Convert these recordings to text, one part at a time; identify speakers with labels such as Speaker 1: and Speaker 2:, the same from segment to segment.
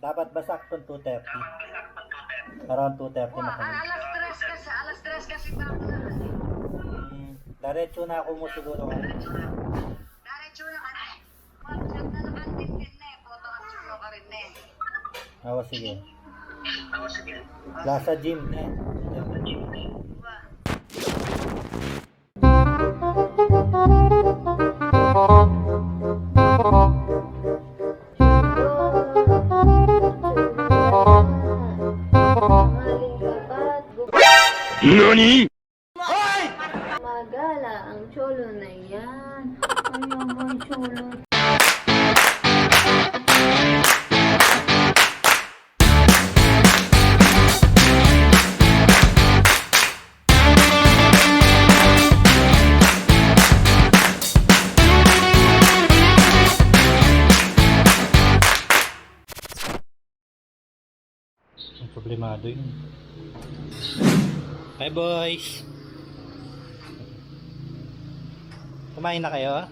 Speaker 1: Dapat ba saktong 2:30? Around 2:30 na kami.
Speaker 2: Alas 3 kasi pa ako na.
Speaker 1: Diretso na ako mo siguro.
Speaker 2: Diretso na ka na. Pag-chat na naman din na eh. Photo at sulo ka rin na eh.
Speaker 1: Sige. Plaza Gym na eh.
Speaker 2: Diba?
Speaker 3: NANI?!
Speaker 4: Magala ang cholo na yan. Ay, naman cholo.
Speaker 1: Ang problemado yun. Hi boys! Kumain na kayo?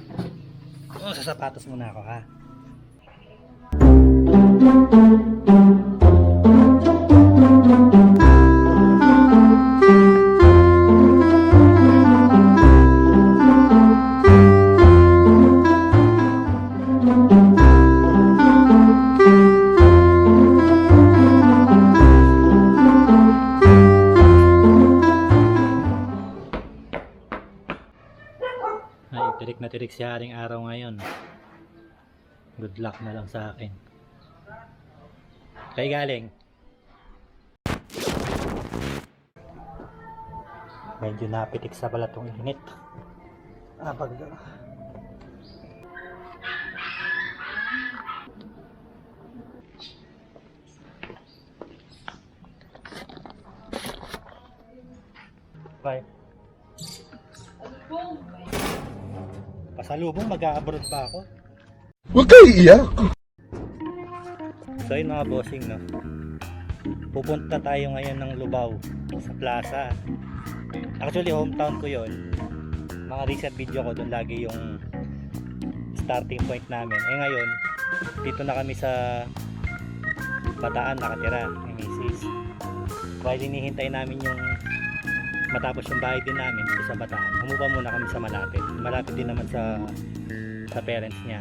Speaker 1: Sa sapatos muna ako ha. Ay, tirik na tirik si Haring araw ngayon. Good luck na lang sa akin. Kay galing. Medyo napitik sa pala itong init. Pag... Bye. Pasalubong, mag-a-abroad pa ako.
Speaker 3: Huwag kayo iiyak!
Speaker 1: So yun mga bossing, no? Pupunta tayo ngayon ng Lubao sa plaza. Actually hometown ko yon. Mga recent video ko doon lagi yung starting point namin. Ngayon dito na kami sa Bataan nakatira ni Mrs. While hinihintay namin yung matapos yung bahay din namin dito sa Bataan, humupa muna kami sa malapit din naman sa parents niya.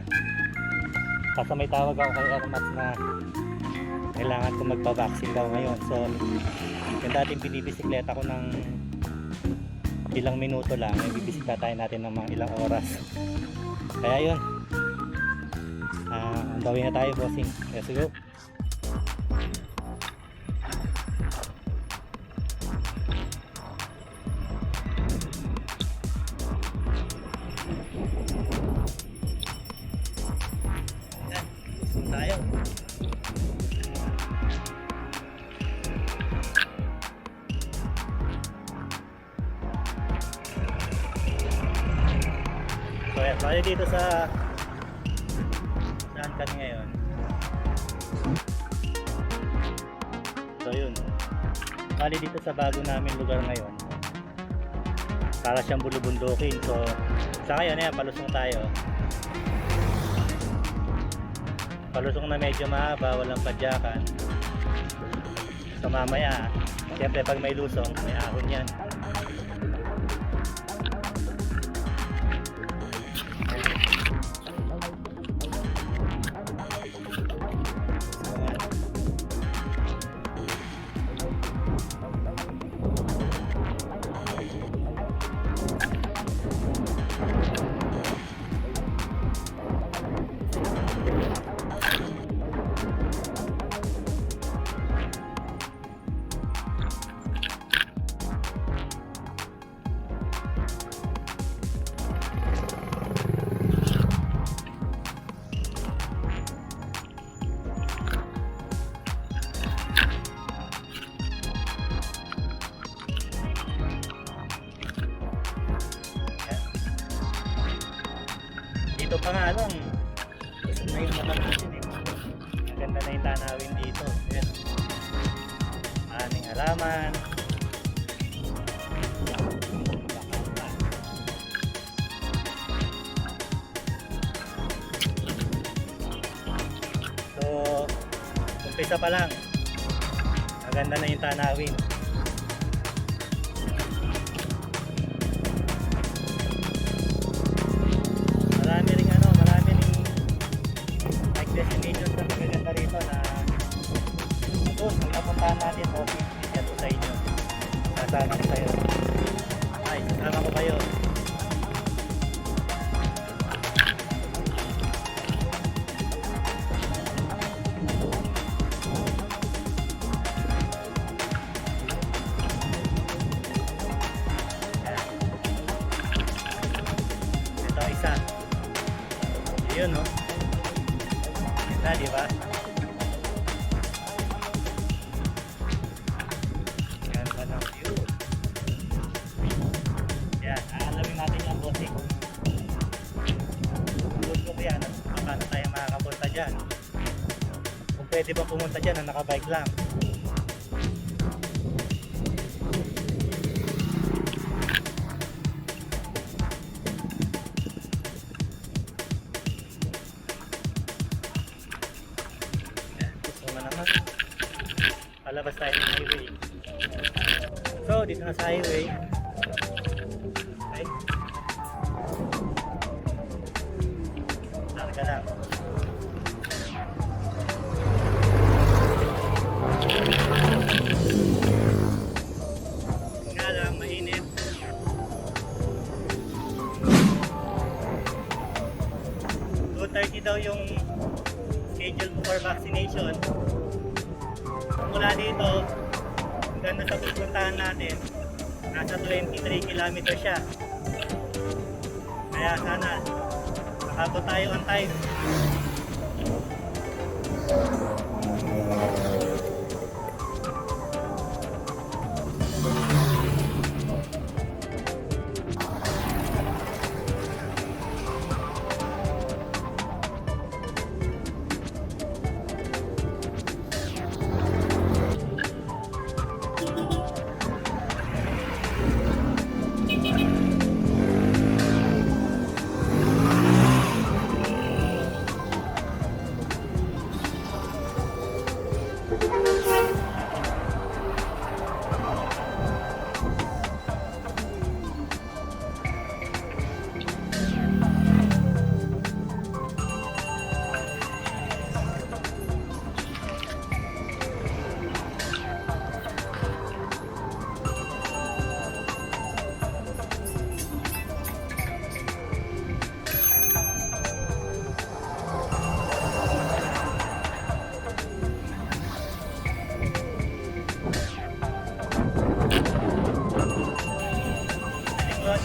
Speaker 1: Kasi may tawag ako kay Ermats na kailangan ko magpa-vaccine daw ngayon. So yung dating binibisikleta ko ng ilang minuto lang, may bibisita tayo natin ng mga ilang oras. Kaya yun, ang gawin na tayo bossing. Let's go. Tayo. So yan, tayo dito sa saan kami ngayon. So yun, bali dito sa bago namin lugar ngayon, para siyang bulubundukin. So sa ngayon yan, palusong tayo. Palusong na medyo mahaba, walang padyakan. So mamaya, siyempre pag may lusong, may ahon yan. Dito pa nga lang, gusto na yung mata natin eh. Maganda na yung tanawin dito. Ayan. Maraming halaman. So, umpisa pa lang, maganda na yung tanawin. Marami ring like destinations na magaganda rito na doon, kung napuntahan natin, share ko sa inyo. Kasama ko sa'yo. Ay, kasama ko kayo. Ito isa. Yun, no? Ganda, di ba? Ganda ng view. Yan, aalamin natin yung bossing. Gusto ko yan, paano tayo makakapunta dyan? Kung pwede ba pumunta dyan na nakabike lang? Gusto mo naman, palabas tayo ng highway. So, dito na sa highway. Okay. Larga lang. Nga lang, mainit. daw yung schedule for vaccination. Mula dito, hanggang sa pupuntahan natin, nasa 23 kilometers siya. Kaya sana, makabot tayo on time.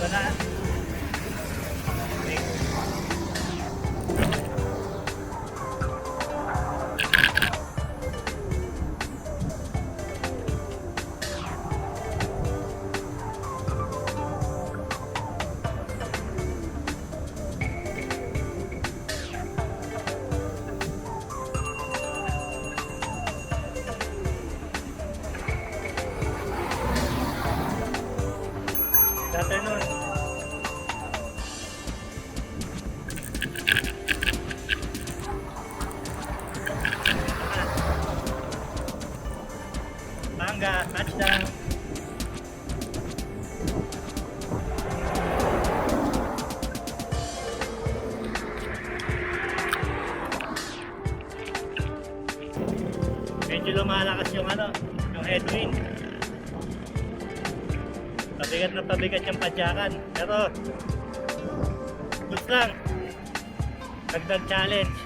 Speaker 1: Wala. Afternoon. Bangga, touchdown. Medyo lumalakas yung yung headwind. Pabigat na pabigat yung padyakan. Pero goods lang. Dagdag challenge.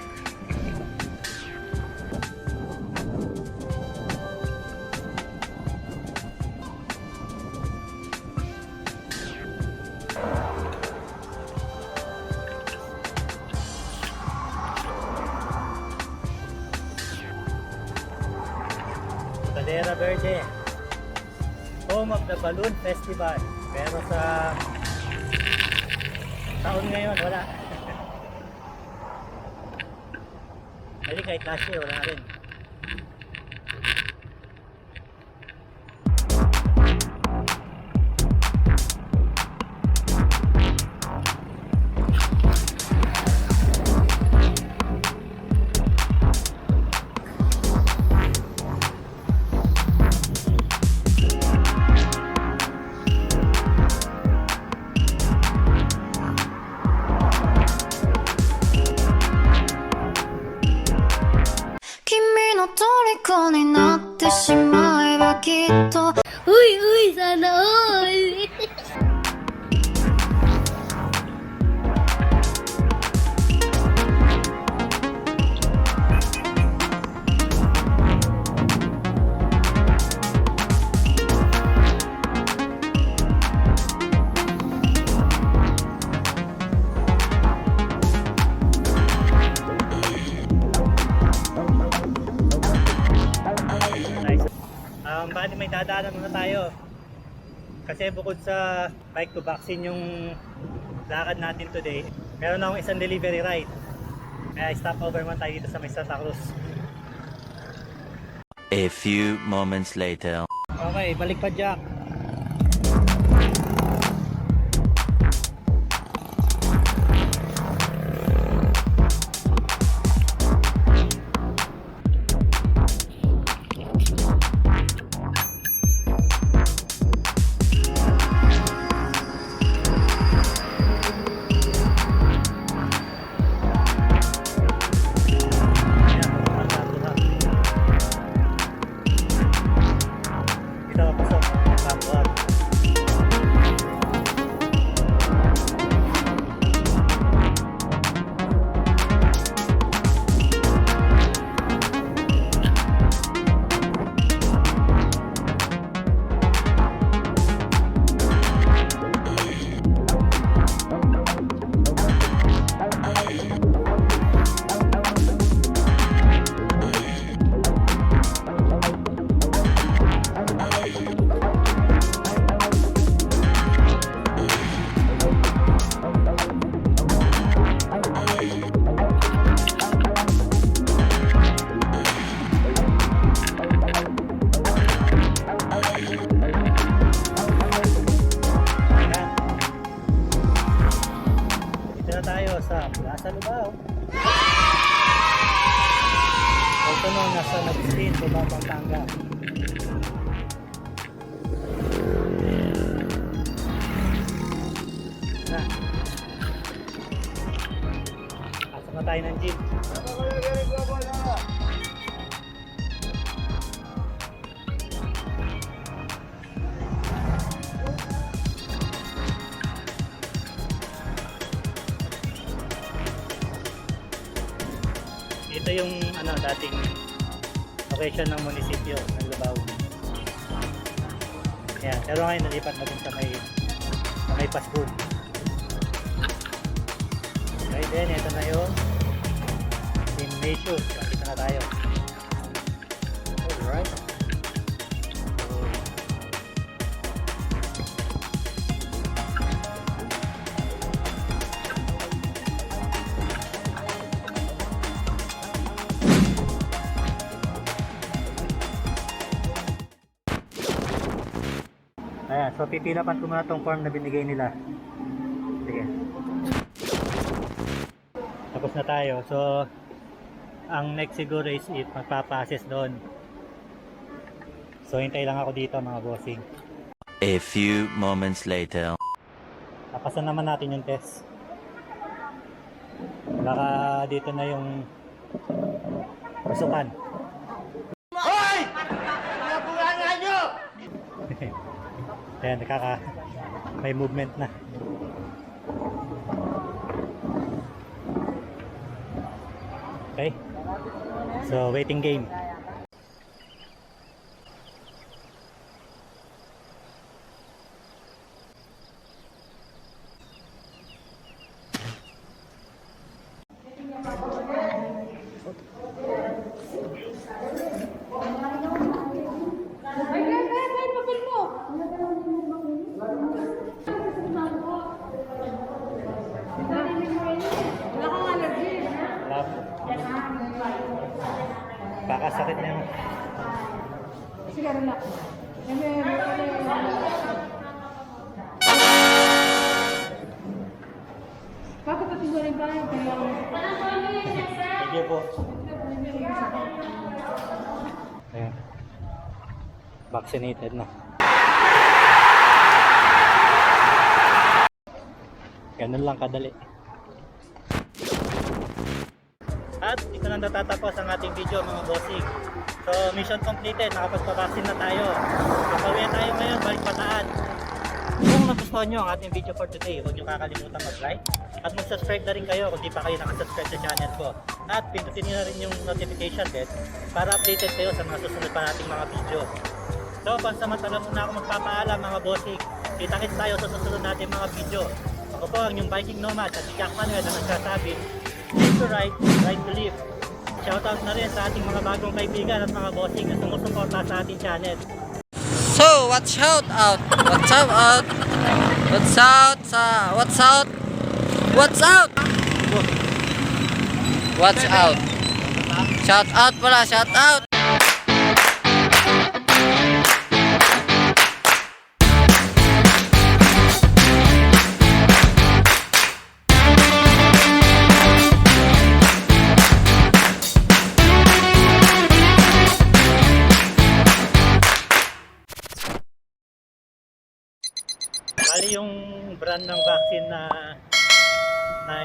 Speaker 1: Bandera Verde, home of the Balloon Festival. Pero sa taon ngayon, wala. Hindi, kahit last year, wala rin.
Speaker 5: の虜になってしまえばきっと
Speaker 4: Uy, uy, sana all!
Speaker 1: Nice. Bali may dadaanan muna tayo. Kasi bukod sa bike to vaccine yung lakad natin today, meron akong isang delivery ride. Kaya stop over man tayo dito sa may Santa Cruz.
Speaker 6: A few moments later.
Speaker 1: Okay, balik pa Jack. Kita pasok. Tapos. Ayan. Dito na tayo sa Plaza Lubao. Ito no, nasa Nagustin, Lubao, Pampanga. Na. Pasok na tayo ng jeep. Ito yung dating location ng munisipyo ng Lubao. Ayan, pero ngayon nalipat na dun sa may Pasbun. Okay, then ito na yung Ignatius. Dito na tayo. Alright. Ayan, so pipilapan ko muna tong form na binigay nila. Sige. Tapos na tayo. So, ang next siguro is if magpapa-assess doon. So, hintay lang ako dito mga bossing.
Speaker 6: A few moments later.
Speaker 1: Tapasan naman natin yung test. Baka dito na yung pasukan. Hoy! Nakulangan nyo! Ayan, may movement na. Okay. So, waiting game. Baka sakit na yung... Sige po. Ayan. Vaccinated na. Ganun lang kadali. At ito na natatapos ang ating video mga bossing. So mission completed, nakapagpabaksin na tayo. Kapawin tayo ngayon, balik pataan. Kung nagustuhan nyo ang ating video for today, huwag nyo kakalimutan mag-like at mag-subscribe na rin kayo kung di pa kayo nakasubscribe sa channel ko. At pindutin nyo na rin yung notification bell para updated kayo sa mga susunod pa nating mga video. So pansamantala muna ako magpapaalam mga bossing. Kita-kits tayo sa susunod nating mga video. Ako po ang inyong Viking Nomad at si Jack Manuel na nagsasabi, live to ride, ride to live. Shoutout na rin sa ating mga bagong kaibigan at mga bossing na sumusuporta sa ating channel.
Speaker 7: So, watch out out. What's up out? What's out sa what's out? What's out? Watch out. Shout out pala, shout out.
Speaker 1: Bali yung brand ng vaccine na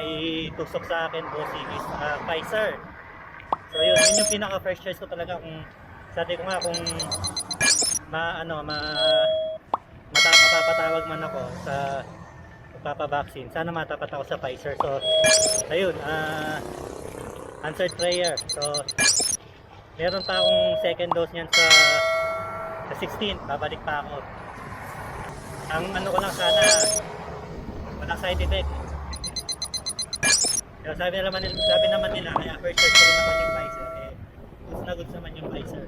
Speaker 1: itusok sa akin bossing is Pfizer. So yun yung pinaka first choice ko talaga kung sabi ko nga kung mapapatawag man ako sa magpapabaksin, sana matapat ako sa Pfizer. So ayun, answered prayer. So meron pa akong second dose niyan sa 16, babalik pa ako. Ang ano ko lang sana, walang side effect. Pero sabi naman nila, kaya first choice ko rin naman yung Pfizer. Goods na goods naman yung Pfizer.